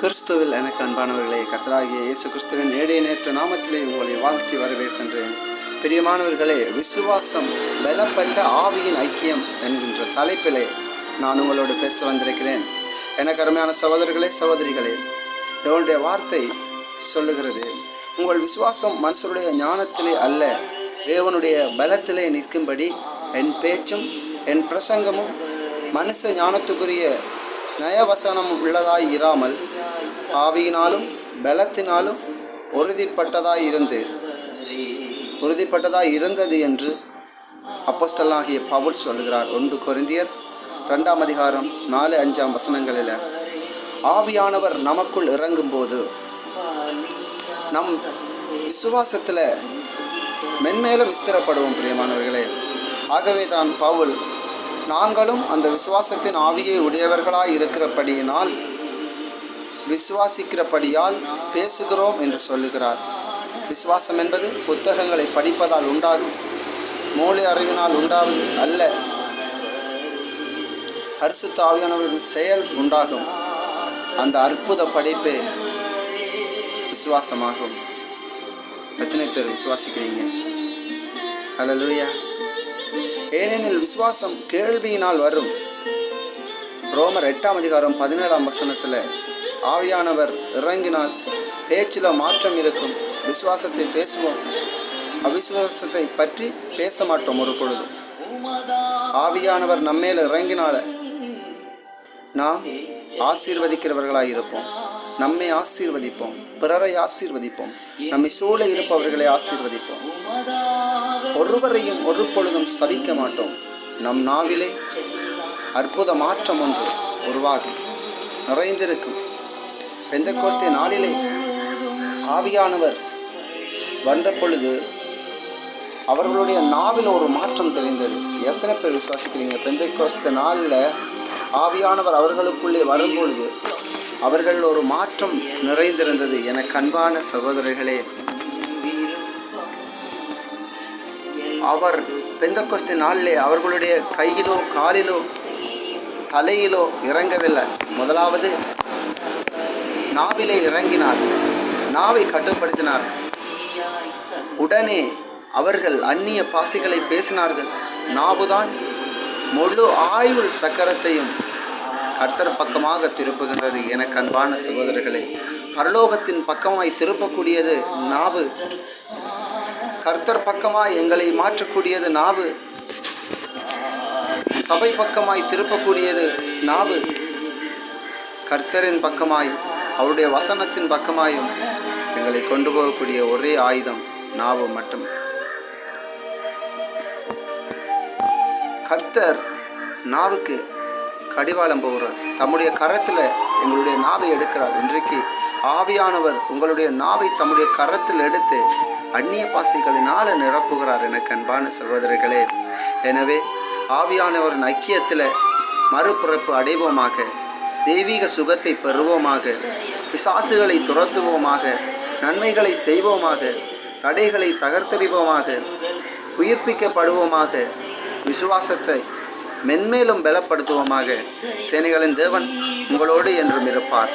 கிறிஸ்துவில் எனக்கு அன்பானவர்களே, கர்த்தராகிய இயேசு கிறிஸ்துவின் நேடிய நேற்று நாமத்திலே உங்களை வாழ்த்தி வரவேற்கின்றேன். பிரியமானவர்களே, விசுவாசம் பலப்பட்ட ஆவியின் ஐக்கியம் என்கின்ற தலைப்பிலே நான் உங்களோடு பேச வந்திருக்கிறேன். எனக்கு அருமையான சகோதரர்களே, சகோதரிகளே, தேவனுடைய வார்த்தை சொல்லுகிறது, உங்கள் விசுவாசம் மனுஷருடைய ஞானத்திலே அல்ல, தேவனுடைய பலத்திலே நிற்கும்படி என் பேச்சும் என் பிரசங்கமும் மனுஷ ஞானத்துக்குரிய நயவசனம் உள்ளதாய் இராமல் ஆவியினாலும் பலத்தினாலும் உறுதிப்பட்டதாய் இருந்தது என்று அப்போஸ்தலனாகிய பவுல் சொல்லுகிறார். 1 கொரிந்தியர் 2 அதிகாரம் 4-5 வசனங்களில் ஆவியானவர் நமக்குள் இறங்கும்போது நம் விசுவாசத்தில் மென்மேலும் விஸ்திரப்படுவோம். பிரியமானவர்களே, ஆகவே தான் பவுல் நாங்களும் அந்த விசுவாசத்தின் ஆவியை உடையவர்களாய் இருக்கிறபடியினால் விசுவாசிக்கிறபடியால் பேசுகிறோம் என்று சொல்லுகிறார். விசுவாசம் என்பது புத்தகங்களை படிப்பதால் உண்டாகும், மூளை அறிவினால் உண்டாவது அல்ல, பரிசுத்த ஆவியானவரின் செயல் உண்டாகும். அந்த அற்புத படைப்பே விசுவாசமாகும். எத்தனை பேர் விசுவாசிக்கிறீங்க? ஹல்லேலூயா. ஏனெனில் விசுவாசம் கேள்வியினால் வரும். ரோமர் 8 அதிகாரம் 17 வசனத்தில் ஆவியானவர் இறங்கினால் பேச்சில் மாற்றம் இருக்கும். விசுவாசத்தை பேசுவோம், அவிசுவாசத்தை பற்றி பேச மாட்டோம். ஒரு பொழுது ஆவியானவர் நம்மேல் இறங்கினால நாம் ஆசீர்வதிக்கிறவர்களாக இருப்போம். நம்மை ஆசீர்வதிப்போம், பிறரை ஆசீர்வதிப்போம், நம்மை சூழ இருப்பவர்களை ஆசீர்வதிப்போம். ஒருவரையும் ஒரு பொழுதும் சபிக்க மாட்டோம். நம் நாவிலே அற்புத மாற்றம் ஒன்று உருவாகும், நிறைந்திருக்கும். பெந்தெக்கோஸ்தே நாளிலே ஆவியானவர் வந்த பொழுது அவர்களுடைய நாவில் ஒரு மாற்றம் தெரிந்தது. எத்தனை பேர் விசுவாசிக்கிறீங்க? பெந்தெக்கோஸ்தே நாளில் ஆவியானவர் அவர்களுக்குள்ளே வரும்பொழுது அவர்கள் ஒரு மாற்றம் நிறைந்திருந்தது. எனக்கு அன்பான சகோதரர்களே, அவர் பெந்தெக்கோஸ்தே நாளிலே அவர்களுடைய கையிலோ காலிலோ தலையிலோ இறங்கவில்லை. முதலாவது நாவிலே இறங்கினார், நாவை கட்டுப்படுத்தினார். உடனே அவர்கள் அந்நிய பாசைகளை பேசினார்கள். நாவுதான் முழு ஆயுள் சக்கரத்தையும் கர்த்தர் பக்கமாக திருப்புகின்றது. எனக்கு அன்பான சகோதரர்களே, பரலோகத்தின் பக்கமாய் திருப்பக்கூடியது நாவு. கர்த்தர் பக்கமாய் எங்களை மாற்றக்கூடியது நாவு. சபை பக்கமாய் திருப்பக்கூடியது நாவு. கர்த்தரின் பக்கமாய் அவருடைய வசனத்தின் பக்கமாயும் எங்களை கொண்டு போகக்கூடிய ஒரே ஆயுதம் நாவு மட்டும். கர்த்தர் நாவுக்கு கடிவாளம் போகிறார். தம்முடைய கரத்தில் எங்களுடைய நாவை எடுக்கிறார். இன்றைக்கு ஆவியானவர் உங்களுடைய நாவை தம்முடைய கரத்தில் எடுத்து அந்நிய பாசைகளினால் நிரப்புகிறார். எனக்கு அன்பான சகோதரர்களே, எனவே ஆவியானவரின் ஐக்கியத்தில் மறுபிறப்பு அடைவோமாக, தெய்வீக சுகத்தை பெறுவோமாக, பிசாசுகளை துரத்துவோமாக, நன்மைகளை செய்வோமாக, தடைகளை தகர்த்தெறிவோமாக, உயிர்ப்பிக்கப்படுவோமாக, விசுவாசத்தை மென்மேலும் பலப்படுத்துவோமாக. சேனைகளின் தேவன் உங்களோடு என்றும் இருப்பார்.